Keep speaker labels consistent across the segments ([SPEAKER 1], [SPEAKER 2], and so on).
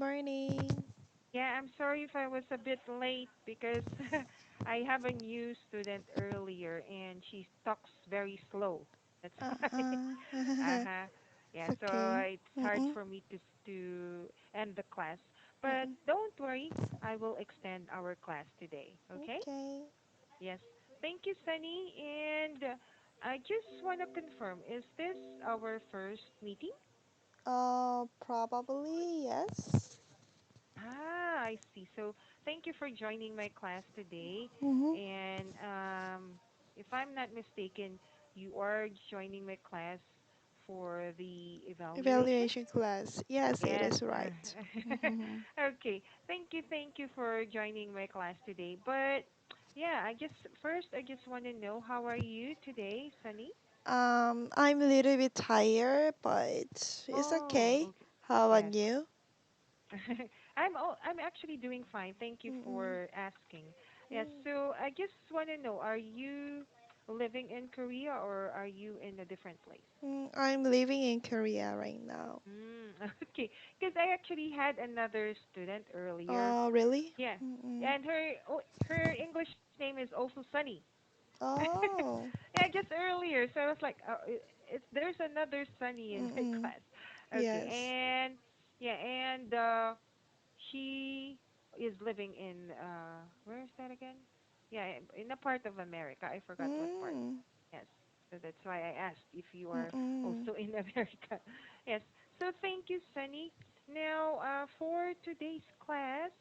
[SPEAKER 1] morning.
[SPEAKER 2] Yeah, I'm sorry if I was a bit late because I have a new student earlier and she talks very slow. That's why.
[SPEAKER 1] Uh-huh.
[SPEAKER 2] Uh-huh. Yeah,
[SPEAKER 1] It's
[SPEAKER 2] so
[SPEAKER 1] okay.
[SPEAKER 2] it's hard
[SPEAKER 1] Mm-mm.
[SPEAKER 2] for me to end the class. But
[SPEAKER 1] Mm-mm.
[SPEAKER 2] don't worry, I will extend our class today, okay?
[SPEAKER 1] Okay.
[SPEAKER 2] Yes. Thank you, Sunny. And I just want to confirm, is this our first meeting?
[SPEAKER 1] Probably yes.
[SPEAKER 2] Ah, I see. So thank you for joining my class today.
[SPEAKER 1] Mm-hmm.
[SPEAKER 2] And if I'm not mistaken, you are joining my class for the evaluation?
[SPEAKER 1] Evaluation class. Yes, it
[SPEAKER 2] Yes.
[SPEAKER 1] is right. Mm-hmm.
[SPEAKER 2] Okay. Thank you for joining my class today. But yeah, I just want to know how are you today, Sunny?
[SPEAKER 1] I'm a little bit tired, but it's
[SPEAKER 2] Oh,
[SPEAKER 1] okay.
[SPEAKER 2] okay.
[SPEAKER 1] How about
[SPEAKER 2] Yes.
[SPEAKER 1] you?
[SPEAKER 2] I'm actually doing fine. Thank you
[SPEAKER 1] Mm-mm.
[SPEAKER 2] for asking. Yes, so I just want to know, are you living in Korea or are you in a different place?
[SPEAKER 1] I'm living in Korea right now.
[SPEAKER 2] Mm, okay, because I actually had another student earlier.
[SPEAKER 1] Oh, really?
[SPEAKER 2] Yeah,
[SPEAKER 1] Mm-mm.
[SPEAKER 2] and her English name is also Sunny.
[SPEAKER 1] Oh.
[SPEAKER 2] Yeah, just earlier. So I was like, it's there's another Sunny in my
[SPEAKER 1] Mm-mm.
[SPEAKER 2] class. Okay,
[SPEAKER 1] Yes.
[SPEAKER 2] and yeah, and she is living in where is that again? Yeah, in a part of America. I forgot what part.
[SPEAKER 1] Mm.
[SPEAKER 2] Yes. So that's why I asked if you are
[SPEAKER 1] Mm-mm.
[SPEAKER 2] also in America. Yes. So thank you, Sunny. Now, for today's class,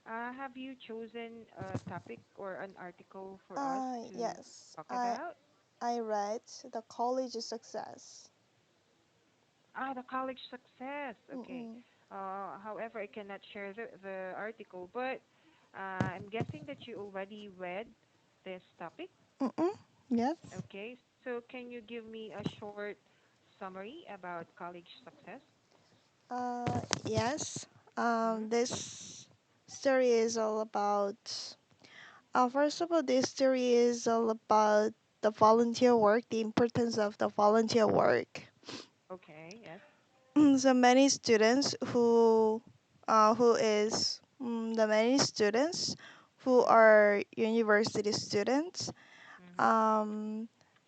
[SPEAKER 2] have you chosen a topic or an article for us to
[SPEAKER 1] Yes.
[SPEAKER 2] talk
[SPEAKER 1] I
[SPEAKER 2] about?
[SPEAKER 1] I read the college success.
[SPEAKER 2] Ah, the college success. Okay.
[SPEAKER 1] Mm-mm.
[SPEAKER 2] However, I cannot share the article, but I'm guessing that you already read this topic.
[SPEAKER 1] Mm-mm. Yes.
[SPEAKER 2] Okay. So can you give me a short summary about college success?
[SPEAKER 1] Yes.
[SPEAKER 2] Mm-hmm.
[SPEAKER 1] This story is all about. First of all, this story is all about the volunteer work, the importance of the volunteer work.
[SPEAKER 2] Okay. Yes.
[SPEAKER 1] So many students who is the many students who
[SPEAKER 2] Mm-hmm.
[SPEAKER 1] are university students.
[SPEAKER 2] Mm-hmm.
[SPEAKER 1] Um,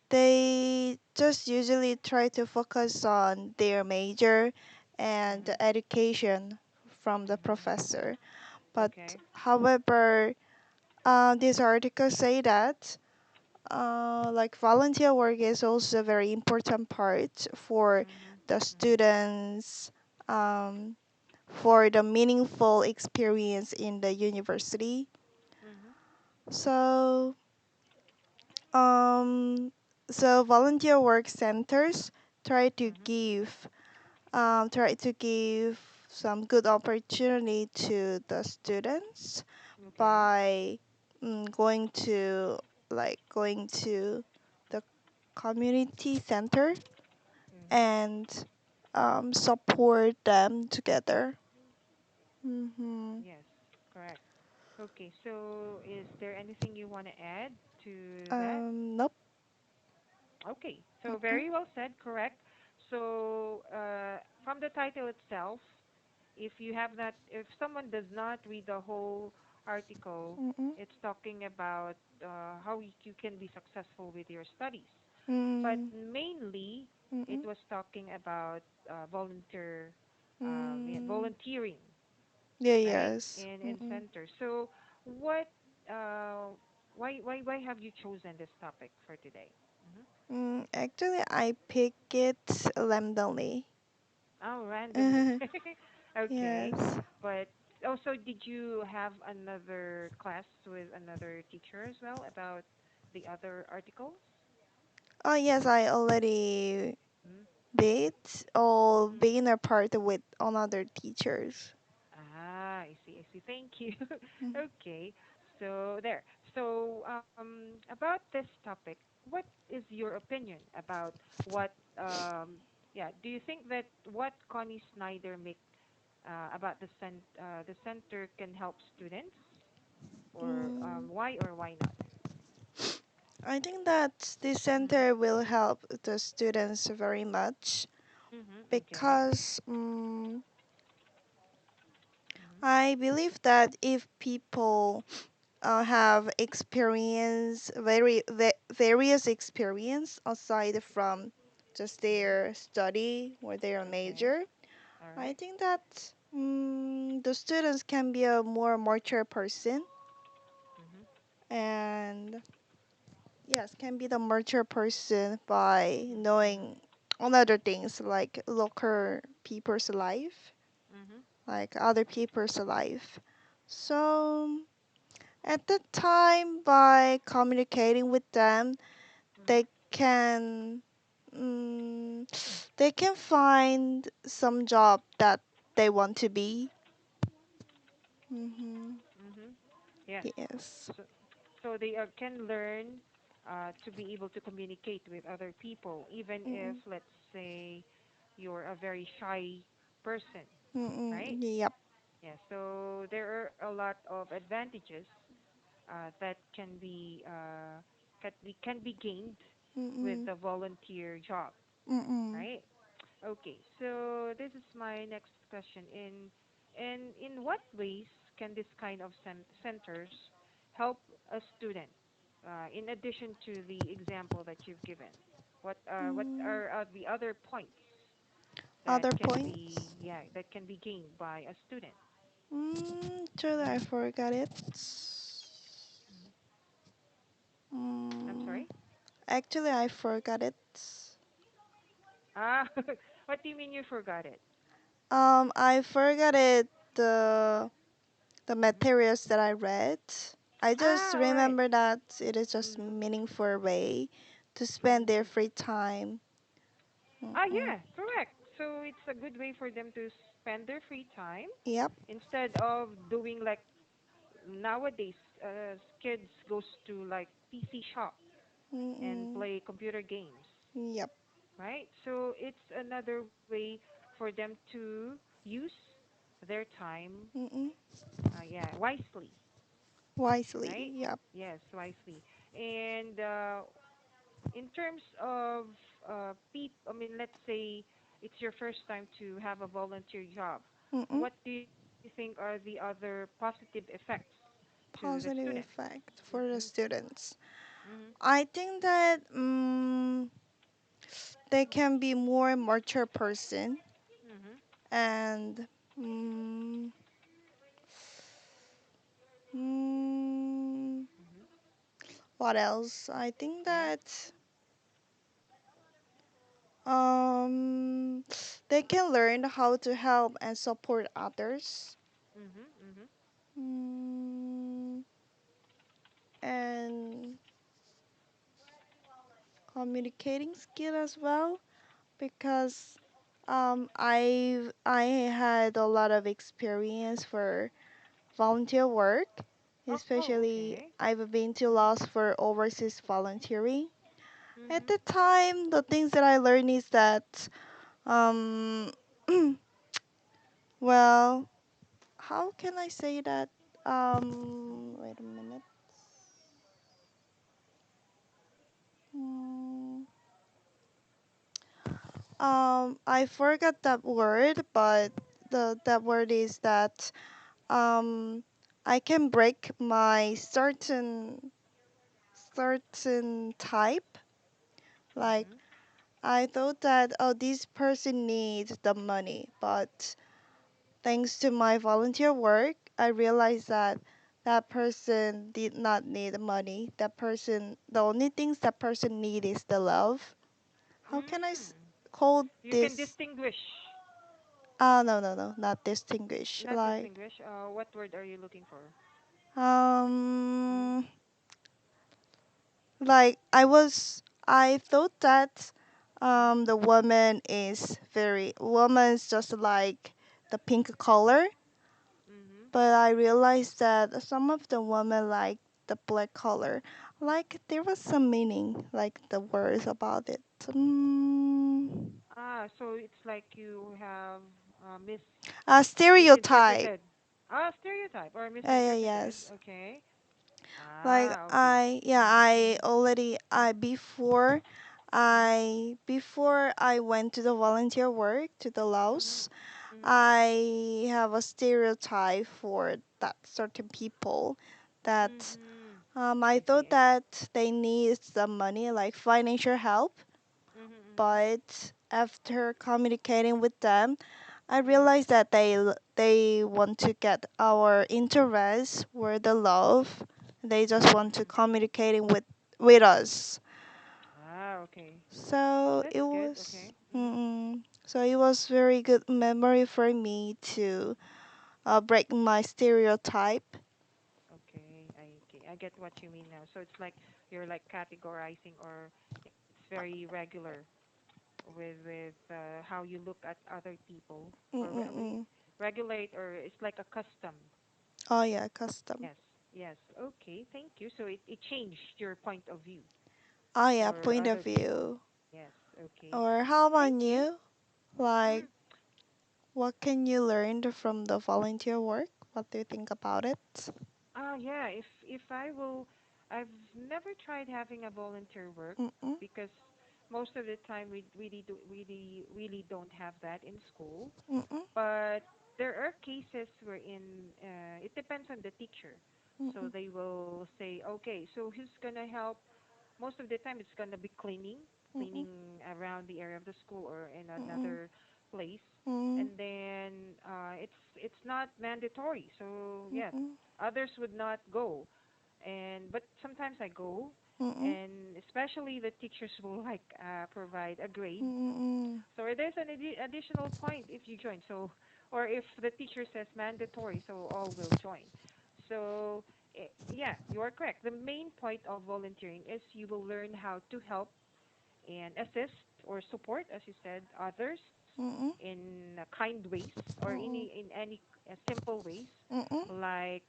[SPEAKER 1] they just usually try to focus on their major and
[SPEAKER 2] Mm-hmm.
[SPEAKER 1] the education from the
[SPEAKER 2] Mm-hmm.
[SPEAKER 1] professor. But
[SPEAKER 2] Okay.
[SPEAKER 1] however, this article say that like volunteer work is also a very important part for
[SPEAKER 2] Mm-hmm.
[SPEAKER 1] the
[SPEAKER 2] Mm-hmm.
[SPEAKER 1] students, um, for the meaningful experience in the university.
[SPEAKER 2] Mm-hmm.
[SPEAKER 1] So Um, so volunteer work centers try to
[SPEAKER 2] Mm-hmm.
[SPEAKER 1] give try to give some good opportunity to the students
[SPEAKER 2] Okay.
[SPEAKER 1] by going to going to the community center
[SPEAKER 2] Mm-hmm.
[SPEAKER 1] and support them together. Mm-hmm.
[SPEAKER 2] Yes. Correct. Okay. So is there anything you want to add to that?
[SPEAKER 1] Nope.
[SPEAKER 2] Okay, so
[SPEAKER 1] Mm-mm,
[SPEAKER 2] very well said, correct. So, from the title itself, if someone does not read the whole article,
[SPEAKER 1] mm-mm,
[SPEAKER 2] it's talking about how you can be successful with your studies. But
[SPEAKER 1] mm,
[SPEAKER 2] mainly, it
[SPEAKER 1] mm-mm,
[SPEAKER 2] was talking about yeah,
[SPEAKER 1] mm.
[SPEAKER 2] volunteering,
[SPEAKER 1] Yeah.
[SPEAKER 2] right?
[SPEAKER 1] Yes.
[SPEAKER 2] In
[SPEAKER 1] Mm-mm.
[SPEAKER 2] center. So, what, why have you chosen this topic for today? Mm-hmm.
[SPEAKER 1] Actually, I pick it randomly.
[SPEAKER 2] Oh, randomly. Okay.
[SPEAKER 1] Yes.
[SPEAKER 2] But also, did you have another class with another teacher as well about the other articles?
[SPEAKER 1] Oh, yes, I already
[SPEAKER 2] Mm-hmm.
[SPEAKER 1] did or
[SPEAKER 2] Mm-hmm.
[SPEAKER 1] being a part with another teachers.
[SPEAKER 2] Ah, I see, I see. Thank you.
[SPEAKER 1] Mm.
[SPEAKER 2] Okay. So there. So about this topic, what is your opinion about what yeah, do you think that what Connie Snyder make about the center can help students
[SPEAKER 1] Mm,
[SPEAKER 2] or why not?
[SPEAKER 1] I think that this
[SPEAKER 2] Mhm.
[SPEAKER 1] center will help the students very much
[SPEAKER 2] Mhm. Okay.
[SPEAKER 1] because I believe that if people have experience, various experience aside from just
[SPEAKER 2] Mhm.
[SPEAKER 1] their study or their
[SPEAKER 2] Okay.
[SPEAKER 1] major,
[SPEAKER 2] All
[SPEAKER 1] I
[SPEAKER 2] right.
[SPEAKER 1] think that the students can be a more mature person
[SPEAKER 2] Mhm.
[SPEAKER 1] and yes, can be the mature person by
[SPEAKER 2] Mhm. Mhm.
[SPEAKER 1] knowing on other things like local people's life,
[SPEAKER 2] Mhm.
[SPEAKER 1] like other people's life. So at the time, by communicating with them,
[SPEAKER 2] Mhm.
[SPEAKER 1] they can mm, they can find some job that they want to be. Mm-hmm.
[SPEAKER 2] Mhm. Yes.
[SPEAKER 1] Yes.
[SPEAKER 2] So they can learn to be able to communicate with other people, even if,
[SPEAKER 1] Mm-mm.
[SPEAKER 2] let's say, you're a very shy person,
[SPEAKER 1] Mm-mm.
[SPEAKER 2] right?
[SPEAKER 1] Yep.
[SPEAKER 2] Yeah. So there are a lot of advantages that can be gained with
[SPEAKER 1] Mm-mm.
[SPEAKER 2] the volunteer job,
[SPEAKER 1] Mm-mm.
[SPEAKER 2] right? Okay, so this is my next question. In what ways can this kind of centers help a student? In addition to the example that you've given, what
[SPEAKER 1] Mm.
[SPEAKER 2] are the other points that
[SPEAKER 1] Other
[SPEAKER 2] can
[SPEAKER 1] points?
[SPEAKER 2] be that can be gained by a student?
[SPEAKER 1] Actually, I
[SPEAKER 2] Mm-hmm.
[SPEAKER 1] forgot it.
[SPEAKER 2] Hmm. I'm
[SPEAKER 1] Mm,
[SPEAKER 2] sorry.
[SPEAKER 1] actually, I forgot it.
[SPEAKER 2] Ah, what do you mean you forgot it?
[SPEAKER 1] I forgot it. The
[SPEAKER 2] Mm-hmm.
[SPEAKER 1] materials that I read. I just
[SPEAKER 2] Ah, all right.
[SPEAKER 1] remember that it is just
[SPEAKER 2] Mm-hmm.
[SPEAKER 1] meaningful way to spend their
[SPEAKER 2] Mm-hmm.
[SPEAKER 1] free time.
[SPEAKER 2] Ah,
[SPEAKER 1] Mm-mm.
[SPEAKER 2] yeah, correct. So it's a good way for them to spend their free time
[SPEAKER 1] Yep.
[SPEAKER 2] instead of doing like nowadays, kids goes to like PC shop and
[SPEAKER 1] Mm-mm.
[SPEAKER 2] play computer games,
[SPEAKER 1] Yep.
[SPEAKER 2] right? So it's another way for them to use their time,
[SPEAKER 1] Mm-mm.
[SPEAKER 2] yeah, wisely,
[SPEAKER 1] Wisely.
[SPEAKER 2] right?
[SPEAKER 1] Yep.
[SPEAKER 2] Yes, wisely. And in terms of I mean, let's say it's your first time to have a volunteer job.
[SPEAKER 1] Mm-mm.
[SPEAKER 2] What do you think are the other positive effects to the student?
[SPEAKER 1] Positive effect for
[SPEAKER 2] Mm-hmm.
[SPEAKER 1] the students.
[SPEAKER 2] Mm-hmm.
[SPEAKER 1] I think that they can be more mature person
[SPEAKER 2] Mm-hmm.
[SPEAKER 1] and mm, mm,
[SPEAKER 2] Mm-hmm.
[SPEAKER 1] what else? I think
[SPEAKER 2] Yeah.
[SPEAKER 1] that um, they can learn how to help and support others.
[SPEAKER 2] Mm-hmm. Mm-hmm.
[SPEAKER 1] Mm, and communicating skill as well because I had a lot of experience for volunteer work,
[SPEAKER 2] Oh,
[SPEAKER 1] especially
[SPEAKER 2] okay.
[SPEAKER 1] I've been to
[SPEAKER 2] Mm-hmm.
[SPEAKER 1] Laos for overseas volunteering. At
[SPEAKER 2] Mm-hmm.
[SPEAKER 1] the time, the things that I learned is that um well, how can I say that? Wait a minute. Mm, I forgot that word, but the that word is that um, I can break my certain type. Like
[SPEAKER 2] Mm-hmm.
[SPEAKER 1] I thought that oh this person needs the money, but thanks to my volunteer work, I realized that that person did not need money. That person, the only things that person need is the love. How can I
[SPEAKER 2] Mm.
[SPEAKER 1] call
[SPEAKER 2] You can
[SPEAKER 1] this?
[SPEAKER 2] distinguish,
[SPEAKER 1] No, not distinguish.
[SPEAKER 2] not distinguish. What word are you looking for? Mm.
[SPEAKER 1] Um, like I thought that
[SPEAKER 2] Mm-hmm.
[SPEAKER 1] the woman's just like the pink color,
[SPEAKER 2] Mm-hmm.
[SPEAKER 1] but I realized that some of the women like the black color. Like there was some meaning, like the words about it.
[SPEAKER 2] Ah, so it's like you have
[SPEAKER 1] Stereotype.
[SPEAKER 2] misinterpreted. Ah, stereotype or
[SPEAKER 1] Yeah,
[SPEAKER 2] misinterpreted.
[SPEAKER 1] yes.
[SPEAKER 2] Okay.
[SPEAKER 1] Like
[SPEAKER 2] Ah, okay. Mhm.
[SPEAKER 1] I
[SPEAKER 2] Mhm.
[SPEAKER 1] already I
[SPEAKER 2] Mhm.
[SPEAKER 1] before I went to the volunteer work to the
[SPEAKER 2] Mhm.
[SPEAKER 1] Laos, I have a stereotype for that certain people that
[SPEAKER 2] Mm-hmm.
[SPEAKER 1] I
[SPEAKER 2] I see,
[SPEAKER 1] thought
[SPEAKER 2] I see.
[SPEAKER 1] that they need some money, like financial help,
[SPEAKER 2] Mm-hmm.
[SPEAKER 1] but after communicating with them, I
[SPEAKER 2] Mm-hmm.
[SPEAKER 1] realized that they want to get our interest or the love. They just want to
[SPEAKER 2] Mm-hmm.
[SPEAKER 1] communicating with us.
[SPEAKER 2] Ah, okay.
[SPEAKER 1] So
[SPEAKER 2] That's
[SPEAKER 1] it
[SPEAKER 2] good.
[SPEAKER 1] was,
[SPEAKER 2] Okay. Mm-hmm.
[SPEAKER 1] so it was very good memory for me to break my stereotype.
[SPEAKER 2] Okay. I get what you mean now. So it's like you're like categorizing, or it's very regular with how you look at other people, or
[SPEAKER 1] Mm-mm-mm.
[SPEAKER 2] regulate, or it's like a custom.
[SPEAKER 1] Oh yeah, custom.
[SPEAKER 2] Yes. Yes. Okay. Thank you. So it changed your point of view
[SPEAKER 1] Oh yeah,
[SPEAKER 2] for
[SPEAKER 1] point of
[SPEAKER 2] other people.
[SPEAKER 1] view.
[SPEAKER 2] Yes. Okay.
[SPEAKER 1] Or how
[SPEAKER 2] Thank
[SPEAKER 1] about
[SPEAKER 2] you.
[SPEAKER 1] you? Like,
[SPEAKER 2] Mm.
[SPEAKER 1] what can you learn from the volunteer work? What do you think about it?
[SPEAKER 2] Yeah. If I will, I've never tried having a volunteer work
[SPEAKER 1] Mm-mm,
[SPEAKER 2] because most of the time we really don't have that in school.
[SPEAKER 1] mm-mm,
[SPEAKER 2] But there are cases wherein it depends on the teacher. So
[SPEAKER 1] mm-mm,
[SPEAKER 2] they will say, okay, so who's gonna help? Most of the time it's gonna be
[SPEAKER 1] mm-mm,
[SPEAKER 2] cleaning around the area of the school or in
[SPEAKER 1] mm-mm,
[SPEAKER 2] another place.
[SPEAKER 1] mm-mm,
[SPEAKER 2] And then it's not mandatory. So yeah,
[SPEAKER 1] mm-mm,
[SPEAKER 2] others would not go, and but sometimes I go,
[SPEAKER 1] mm-mm,
[SPEAKER 2] and especially the teachers will like provide a grade,
[SPEAKER 1] mm-mm,
[SPEAKER 2] so there's an additional point if you join. So, or if the teacher says mandatory, so all will join. So, yeah, you are correct. The main point of volunteering is you will learn how to help and assist or support, as you said, others
[SPEAKER 1] mm-mm,
[SPEAKER 2] in kind ways, or
[SPEAKER 1] mm-mm,
[SPEAKER 2] in any simple ways,
[SPEAKER 1] mm-mm,
[SPEAKER 2] like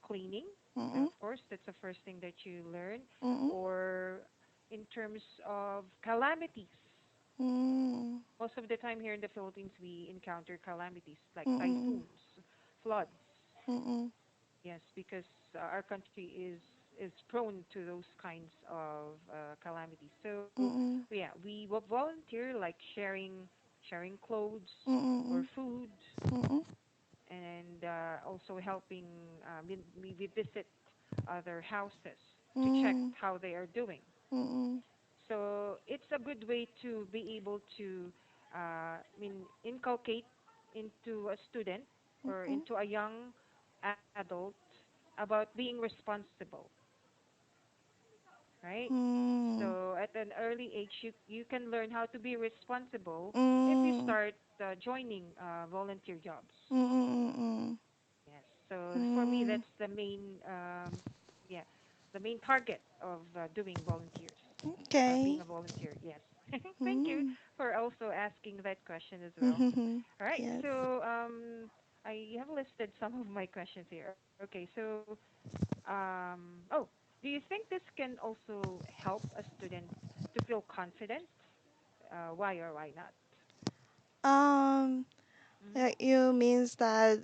[SPEAKER 2] cleaning.
[SPEAKER 1] mm-mm,
[SPEAKER 2] Of course, that's the first thing that you learn,
[SPEAKER 1] mm-mm,
[SPEAKER 2] or in terms of calamities.
[SPEAKER 1] mm-mm,
[SPEAKER 2] Most of the time here in the Philippines, we encounter calamities like
[SPEAKER 1] mm-mm,
[SPEAKER 2] typhoons, floods.
[SPEAKER 1] mm-mm,
[SPEAKER 2] Yes, because our country is prone to those kinds of calamities. So
[SPEAKER 1] mm-mm,
[SPEAKER 2] yeah, we will volunteer like sharing clothes or
[SPEAKER 1] mm-mm,
[SPEAKER 2] food,
[SPEAKER 1] mm-mm,
[SPEAKER 2] and also helping. We visit other houses to check
[SPEAKER 1] mm-mm,
[SPEAKER 2] how they are doing.
[SPEAKER 1] mm-mm,
[SPEAKER 2] So it's a good way to be able to, inculcate into a student or
[SPEAKER 1] mm-mm,
[SPEAKER 2] into a young adult about being responsible, right?
[SPEAKER 1] mm-mm,
[SPEAKER 2] So at an early age, you can learn how to be responsible if you
[SPEAKER 1] mm-mm,
[SPEAKER 2] start joining volunteer jobs.
[SPEAKER 1] mm-mm,
[SPEAKER 2] Yes. So for me,
[SPEAKER 1] mm-mm.
[SPEAKER 2] that's the main, yeah, the main target of doing volunteers or being
[SPEAKER 1] Okay.
[SPEAKER 2] a volunteer. Yes. Thank you
[SPEAKER 1] Mm.
[SPEAKER 2] for also asking that question as well. All right.
[SPEAKER 1] Yes.
[SPEAKER 2] So I have listed some of my questions here. Okay. So oh, do you think this can also help a student to feel confident? Why or why not?
[SPEAKER 1] Um,
[SPEAKER 2] Mm-hmm.
[SPEAKER 1] you means that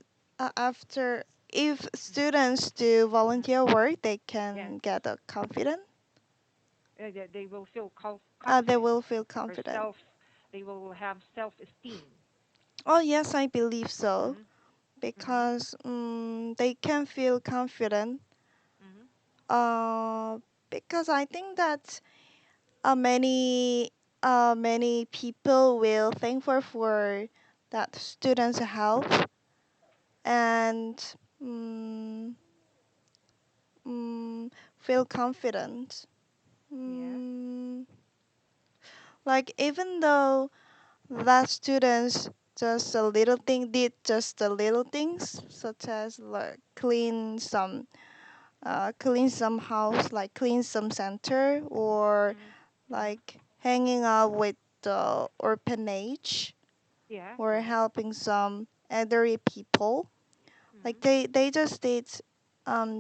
[SPEAKER 1] after if
[SPEAKER 2] Mm-hmm.
[SPEAKER 1] students do
[SPEAKER 2] Mm-hmm.
[SPEAKER 1] volunteer work, they
[SPEAKER 2] Yes.
[SPEAKER 1] can get a confident.
[SPEAKER 2] They will feel
[SPEAKER 1] They
[SPEAKER 2] confident
[SPEAKER 1] will feel
[SPEAKER 2] or
[SPEAKER 1] confident.
[SPEAKER 2] they will have self-esteem.
[SPEAKER 1] Oh yes, I believe so
[SPEAKER 2] Mm-hmm. Mm-hmm.
[SPEAKER 1] because they can feel confident.
[SPEAKER 2] Mm-hmm.
[SPEAKER 1] Uh, because I think that many many people will thankful for that students' help and mm, mm, feel confident.
[SPEAKER 2] Yeah.
[SPEAKER 1] Mm, like even though that students just a little thing did just the little things such as like clean some house like clean some center or
[SPEAKER 2] Mm-hmm. Mm-hmm.
[SPEAKER 1] like hanging out with the orphanage
[SPEAKER 2] Yeah.
[SPEAKER 1] or
[SPEAKER 2] Yeah.
[SPEAKER 1] helping some elderly people. Like
[SPEAKER 2] Mm-hmm.
[SPEAKER 1] they just did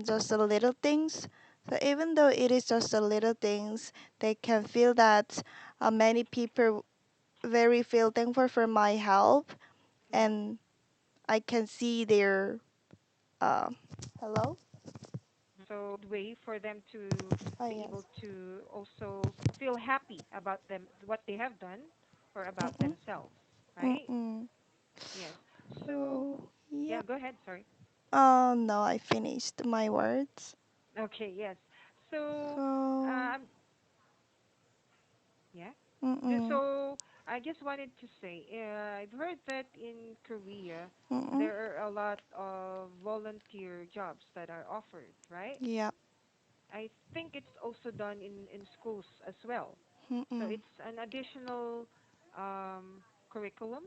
[SPEAKER 1] just the little things. So even though it is just the little things, they can feel that many people very feel thankful for my help,
[SPEAKER 2] Mm-hmm.
[SPEAKER 1] and I can see their uh, hello.
[SPEAKER 2] So good way for them to
[SPEAKER 1] Oh
[SPEAKER 2] be
[SPEAKER 1] yes.
[SPEAKER 2] able to also feel happy about them, what they have done, or about
[SPEAKER 1] Mm-mm,
[SPEAKER 2] themselves, right?
[SPEAKER 1] mm-mm,
[SPEAKER 2] Yes. So,
[SPEAKER 1] So,
[SPEAKER 2] yeah,
[SPEAKER 1] yeah.
[SPEAKER 2] go ahead. Sorry.
[SPEAKER 1] No, I finished my words.
[SPEAKER 2] Okay, yes. So,
[SPEAKER 1] So,
[SPEAKER 2] um, yeah.
[SPEAKER 1] mm-mm,
[SPEAKER 2] So, I just wanted to say, I've heard that in Korea,
[SPEAKER 1] mm-mm,
[SPEAKER 2] there are a lot of volunteer jobs that are offered, right?
[SPEAKER 1] yeah,
[SPEAKER 2] I think it's also done in schools as well. So
[SPEAKER 1] mm-mm,
[SPEAKER 2] it's an additional curriculum.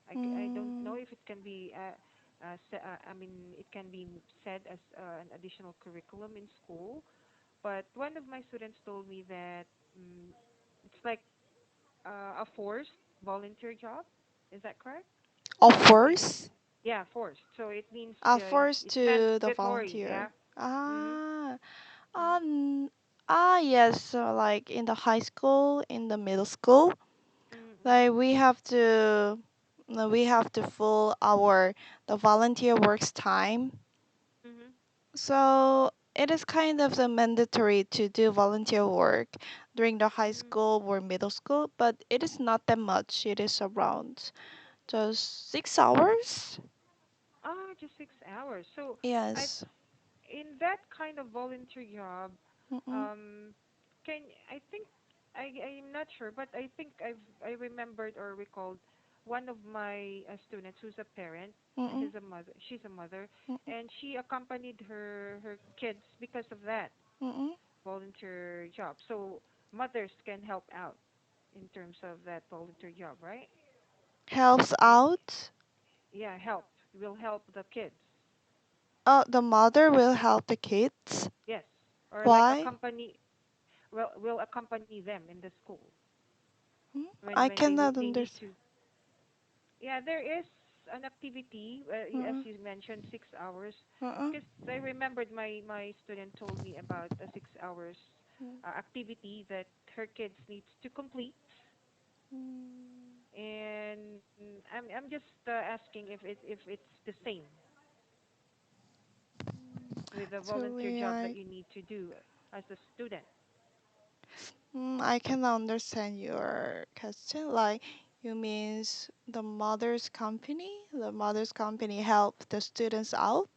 [SPEAKER 2] I don't know
[SPEAKER 1] mm,
[SPEAKER 2] if it can be I mean it can be said as an additional curriculum in school. But one of my students told me that it's like a forced volunteer job. Is that correct?
[SPEAKER 1] of
[SPEAKER 2] It
[SPEAKER 1] course,
[SPEAKER 2] Yeah, forced. So it means
[SPEAKER 1] forced
[SPEAKER 2] it's
[SPEAKER 1] to the
[SPEAKER 2] mandatory. Yeah.
[SPEAKER 1] volunteer.
[SPEAKER 2] Mhm.
[SPEAKER 1] Ah,
[SPEAKER 2] Mhm.
[SPEAKER 1] yes. So like in the high school, in the middle school,
[SPEAKER 2] Mhm. Mhm.
[SPEAKER 1] like we have to fill our the volunteer works time.
[SPEAKER 2] Mhm.
[SPEAKER 1] So it is kind of the mandatory to do volunteer work during the high
[SPEAKER 2] Mm.
[SPEAKER 1] school or middle school, but it is not that much. It is around just 6 hours.
[SPEAKER 2] Ah, just 6 hours. So I
[SPEAKER 1] Yes.
[SPEAKER 2] in that kind of volunteer job,
[SPEAKER 1] Mm-mm,
[SPEAKER 2] um, can I think I'm not sure, but I think I remembered or recalled one of my students who's a parent.
[SPEAKER 1] mm-mm,
[SPEAKER 2] He's a mother. She's a mother,
[SPEAKER 1] mm-mm,
[SPEAKER 2] and she accompanied her kids because of that
[SPEAKER 1] mm-mm.
[SPEAKER 2] volunteer job. So mothers can help out in terms of that volunteer job, right?
[SPEAKER 1] Helps
[SPEAKER 2] In
[SPEAKER 1] out.
[SPEAKER 2] Yeah, help will help the kids.
[SPEAKER 1] The mother will help the kids.
[SPEAKER 2] Yes, or like
[SPEAKER 1] Why?
[SPEAKER 2] accompany will accompany them in the school
[SPEAKER 1] Hmm?
[SPEAKER 2] when
[SPEAKER 1] I cannot
[SPEAKER 2] they need
[SPEAKER 1] understand.
[SPEAKER 2] to. Yeah, there is an activity as
[SPEAKER 1] Uh-uh,
[SPEAKER 2] you mentioned 6 hours,
[SPEAKER 1] uh-uh.
[SPEAKER 2] because I remembered my student told me about a 6 hours activity that her kids needs to complete,
[SPEAKER 1] Mm.
[SPEAKER 2] and I'm just asking if it's the same with the
[SPEAKER 1] So
[SPEAKER 2] volunteer
[SPEAKER 1] we
[SPEAKER 2] job that
[SPEAKER 1] are.
[SPEAKER 2] you need to do as a student.
[SPEAKER 1] I can understand your question. Like, you means the mother's company? The mother's company help the students out?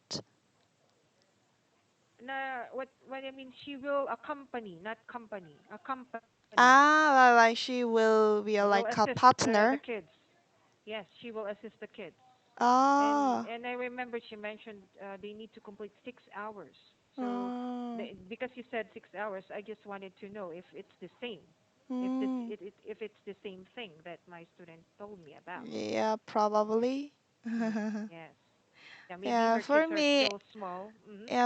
[SPEAKER 2] What I mean, she will accompany, not company, accompany.
[SPEAKER 1] Like she will be a,
[SPEAKER 2] Will
[SPEAKER 1] like a
[SPEAKER 2] assist the
[SPEAKER 1] partner.
[SPEAKER 2] kids. Yes, she will assist the kids.
[SPEAKER 1] Ah,
[SPEAKER 2] And I remember she mentioned they need to complete 6 hours. So
[SPEAKER 1] mm,
[SPEAKER 2] because you said 6 hours, I just wanted to know if it's the same,
[SPEAKER 1] mm,
[SPEAKER 2] if it's the same thing that my student told me about.
[SPEAKER 1] yeah, probably.
[SPEAKER 2] Yes. Yeah, maybe
[SPEAKER 1] Yeah,
[SPEAKER 2] her kids are still small.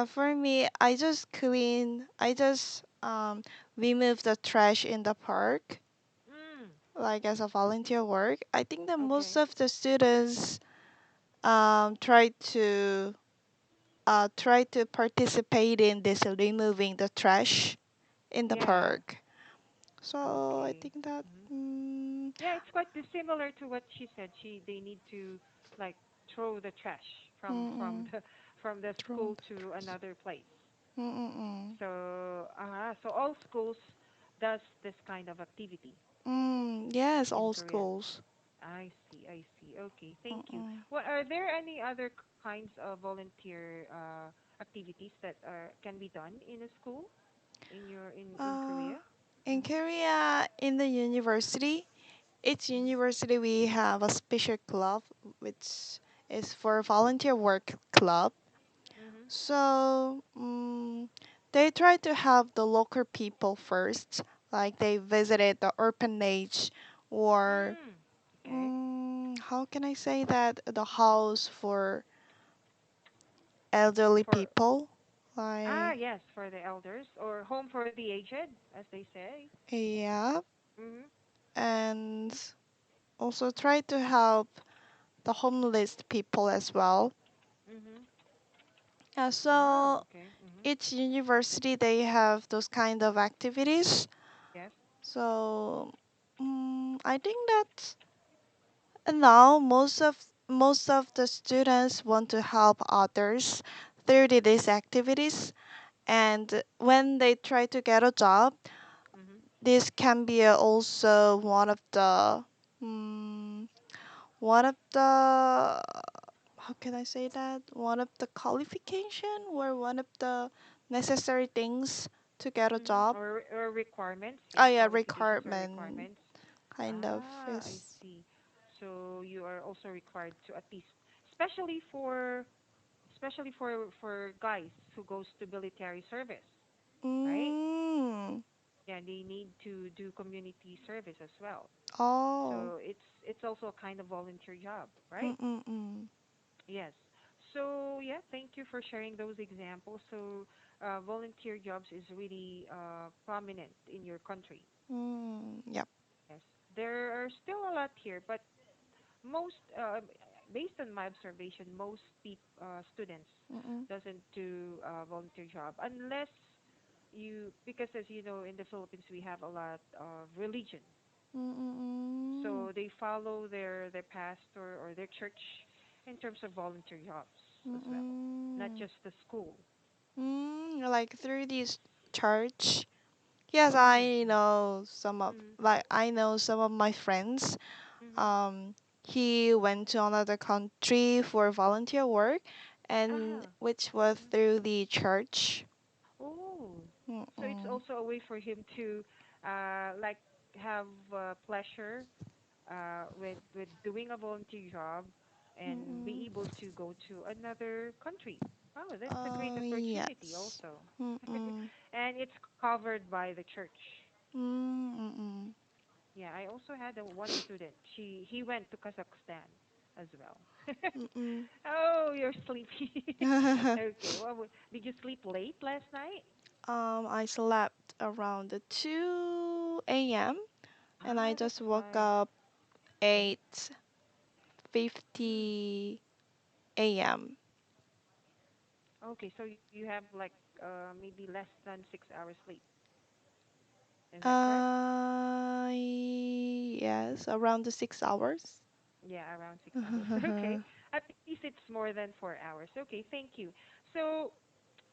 [SPEAKER 1] for me, I just remove the trash in the park,
[SPEAKER 2] Mm.
[SPEAKER 1] like as a volunteer work. I think that most
[SPEAKER 2] Okay.
[SPEAKER 1] of the students try to participate in this removing the trash in the
[SPEAKER 2] Yeah.
[SPEAKER 1] park. So I
[SPEAKER 2] Okay.
[SPEAKER 1] think that
[SPEAKER 2] Mhm.
[SPEAKER 1] mm,
[SPEAKER 2] Yeah, it's quite dissimilar to what she said. They need to like throw the trash from
[SPEAKER 1] mm-mm,
[SPEAKER 2] the from the
[SPEAKER 1] throw
[SPEAKER 2] school
[SPEAKER 1] the
[SPEAKER 2] to
[SPEAKER 1] trash.
[SPEAKER 2] another place.
[SPEAKER 1] Mm-mm.
[SPEAKER 2] So all schools does this kind of activity
[SPEAKER 1] Yes,
[SPEAKER 2] in
[SPEAKER 1] all
[SPEAKER 2] Korea.
[SPEAKER 1] schools.
[SPEAKER 2] I see, I see. Okay, thank you.
[SPEAKER 1] Mm-mm.
[SPEAKER 2] What are there any other kinds of volunteer activities that can be done in a school in
[SPEAKER 1] Uh,
[SPEAKER 2] Korea?
[SPEAKER 1] in
[SPEAKER 2] Mhm.
[SPEAKER 1] Korea, in the university, each
[SPEAKER 2] Mhm.
[SPEAKER 1] university we have a special club, which is for volunteer work club.
[SPEAKER 2] Mhm.
[SPEAKER 1] So they try to help the local people first, like they visited the orphanage or
[SPEAKER 2] Mm. Okay.
[SPEAKER 1] how can I say that, the house for elderly
[SPEAKER 2] For
[SPEAKER 1] people, like
[SPEAKER 2] yes, for the elders or home for the aged, as they say.
[SPEAKER 1] yeah,
[SPEAKER 2] Mhm.
[SPEAKER 1] and also try to help the homeless people as well.
[SPEAKER 2] Mhm.
[SPEAKER 1] Yeah,
[SPEAKER 2] Oh,
[SPEAKER 1] so
[SPEAKER 2] okay. Mhm.
[SPEAKER 1] each university they have those kind of activities.
[SPEAKER 2] Yes.
[SPEAKER 1] So I think that now most of the students want to help others through these activities, and when they try to get a job,
[SPEAKER 2] Mhm.
[SPEAKER 1] this can be also one of the mm, one of the how can I say that? One of the qualification or one of the necessary things to get a
[SPEAKER 2] Mm-hmm.
[SPEAKER 1] job.
[SPEAKER 2] Or requirements,
[SPEAKER 1] Oh
[SPEAKER 2] yeah,
[SPEAKER 1] yeah,
[SPEAKER 2] qualifications or
[SPEAKER 1] requirement
[SPEAKER 2] requirements.
[SPEAKER 1] kind of
[SPEAKER 2] Ah, I
[SPEAKER 1] is.
[SPEAKER 2] see. So you are also required to at least, especially for especially for guys who goes to military service, right?
[SPEAKER 1] Mm.
[SPEAKER 2] Yeah, they need to do community service as well.
[SPEAKER 1] Oh.
[SPEAKER 2] So it's also a kind of volunteer job,
[SPEAKER 1] Mm
[SPEAKER 2] right?
[SPEAKER 1] mm mm.
[SPEAKER 2] Yes. So yeah, thank you for sharing those examples. So volunteer jobs is really prominent in your country.
[SPEAKER 1] Mm. Yep.
[SPEAKER 2] Yes, there are still a lot here, but most, based on my observation, most students
[SPEAKER 1] Mm mm.
[SPEAKER 2] doesn't do volunteer job unless you, because as you know, in the Philippines we have a lot of religion,
[SPEAKER 1] Mm mm mm.
[SPEAKER 2] so they follow their pastor or their church in terms of volunteer jobs
[SPEAKER 1] Mm
[SPEAKER 2] as well, not
[SPEAKER 1] mm.
[SPEAKER 2] just the school.
[SPEAKER 1] Like through this church. Yes,
[SPEAKER 2] Mm. Mm.
[SPEAKER 1] I know some of my friends.
[SPEAKER 2] Mhm.
[SPEAKER 1] Um, he went to another country for volunteer work, and
[SPEAKER 2] Ah.
[SPEAKER 1] which was
[SPEAKER 2] Mm.
[SPEAKER 1] through the church.
[SPEAKER 2] Oh, so it's
[SPEAKER 1] Mm-mm.
[SPEAKER 2] also a way for him to like have pleasure with doing a volunteer job and
[SPEAKER 1] Mm-mm.
[SPEAKER 2] be able to go to another country. Oh, that's a great
[SPEAKER 1] Oh
[SPEAKER 2] opportunity
[SPEAKER 1] yes.
[SPEAKER 2] also.
[SPEAKER 1] Mm-mm.
[SPEAKER 2] And it's covered by the church.
[SPEAKER 1] Mm-mm.
[SPEAKER 2] Yeah, I also had one student. He went to Kazakhstan as well.
[SPEAKER 1] Mm-mm.
[SPEAKER 2] Oh, you're sleepy. Okay. Well, did you sleep late last night?
[SPEAKER 1] I slept around the 2 a.m. and I
[SPEAKER 2] Ah,
[SPEAKER 1] just
[SPEAKER 2] that's
[SPEAKER 1] woke
[SPEAKER 2] why.
[SPEAKER 1] up
[SPEAKER 2] Mm-hmm.
[SPEAKER 1] 8:50 a.m.
[SPEAKER 2] Okay, so you have like maybe less than 6 hours sleep. Is that correct?
[SPEAKER 1] Yes, around the 6 hours.
[SPEAKER 2] Yeah, around 6 hours. Okay. At least it's more than 4 hours. Okay, thank you. So,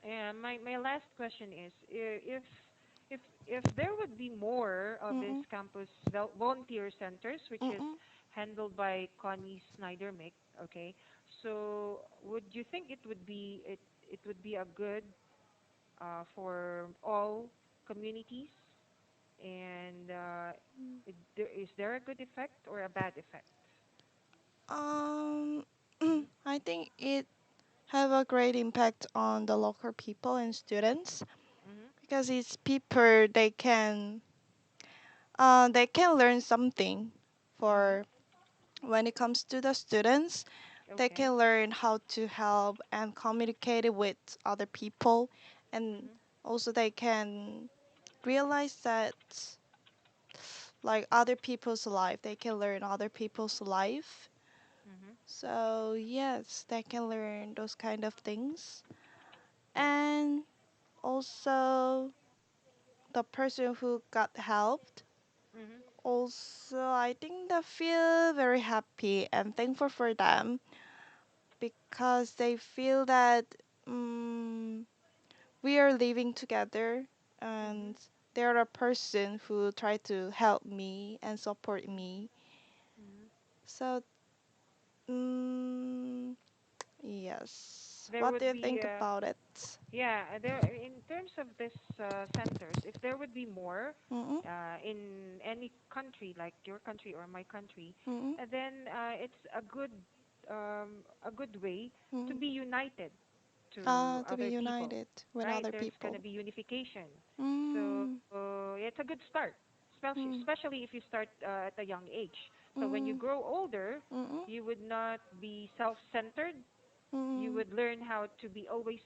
[SPEAKER 2] my last question is, if there would be more of this
[SPEAKER 1] Mm-mm,
[SPEAKER 2] campus volunteer centers, which is
[SPEAKER 1] mm-mm.
[SPEAKER 2] handled by Connie Snyder Mick, okay, so would you think it would be a good for all communities? And is there a good effect or a bad effect?
[SPEAKER 1] Um,
[SPEAKER 2] Mhm.
[SPEAKER 1] I think it have a great impact on the local people and students
[SPEAKER 2] Mhm.
[SPEAKER 1] because it's people they can learn something
[SPEAKER 2] Mhm.
[SPEAKER 1] for when it comes to the students. They
[SPEAKER 2] Okay.
[SPEAKER 1] can learn how to help and communicate with other people, and
[SPEAKER 2] Mhm.
[SPEAKER 1] also they can realize that like other people's life. They can learn other people's life.
[SPEAKER 2] Mhm.
[SPEAKER 1] So yes, they can learn those kind of things.
[SPEAKER 2] Yes.
[SPEAKER 1] And also the person who got helped.
[SPEAKER 2] Mhm.
[SPEAKER 1] Also, I think they feel very happy and thankful for them because they feel that um, we are living together and
[SPEAKER 2] Mhm.
[SPEAKER 1] they're a person who try to help me and support
[SPEAKER 2] Mhm.
[SPEAKER 1] me.
[SPEAKER 2] Mhm.
[SPEAKER 1] So mm, yes.
[SPEAKER 2] There
[SPEAKER 1] What do
[SPEAKER 2] would
[SPEAKER 1] you
[SPEAKER 2] be
[SPEAKER 1] think about it?
[SPEAKER 2] yeah, there in terms of this centers, if there would be more
[SPEAKER 1] Mm-mm,
[SPEAKER 2] in any country like your country or my country,
[SPEAKER 1] mm-mm.
[SPEAKER 2] then it's a good way to
[SPEAKER 1] Mm-mm.
[SPEAKER 2] be united to
[SPEAKER 1] To be
[SPEAKER 2] other people,
[SPEAKER 1] united with
[SPEAKER 2] right?
[SPEAKER 1] other
[SPEAKER 2] There's gonna
[SPEAKER 1] people.
[SPEAKER 2] be unification, so
[SPEAKER 1] Mm,
[SPEAKER 2] it's a good start, especially
[SPEAKER 1] mm,
[SPEAKER 2] especially if you start at a young age. So when you
[SPEAKER 1] mm,
[SPEAKER 2] grow older,
[SPEAKER 1] mm,
[SPEAKER 2] you would not be self-centered. You
[SPEAKER 1] mm,
[SPEAKER 2] would learn how to be always,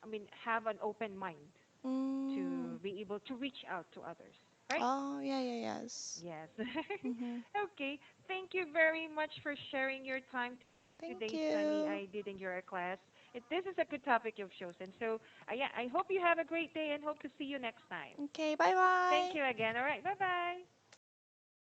[SPEAKER 2] I mean, have an open mind
[SPEAKER 1] mm.
[SPEAKER 2] to be able to reach out to others, right?
[SPEAKER 1] Oh, yeah, yeah, yes.
[SPEAKER 2] Yes.
[SPEAKER 1] Mm-hmm.
[SPEAKER 2] Okay. Thank you very much for sharing your time today,
[SPEAKER 1] Thank
[SPEAKER 2] Sunny. I did
[SPEAKER 1] you.
[SPEAKER 2] enjoy our class. This is a good topic you've chosen. So, yeah, I hope you have a great day and hope to see you next time.
[SPEAKER 1] Okay, bye
[SPEAKER 2] Thank
[SPEAKER 1] bye.
[SPEAKER 2] you again. All right. Bye bye.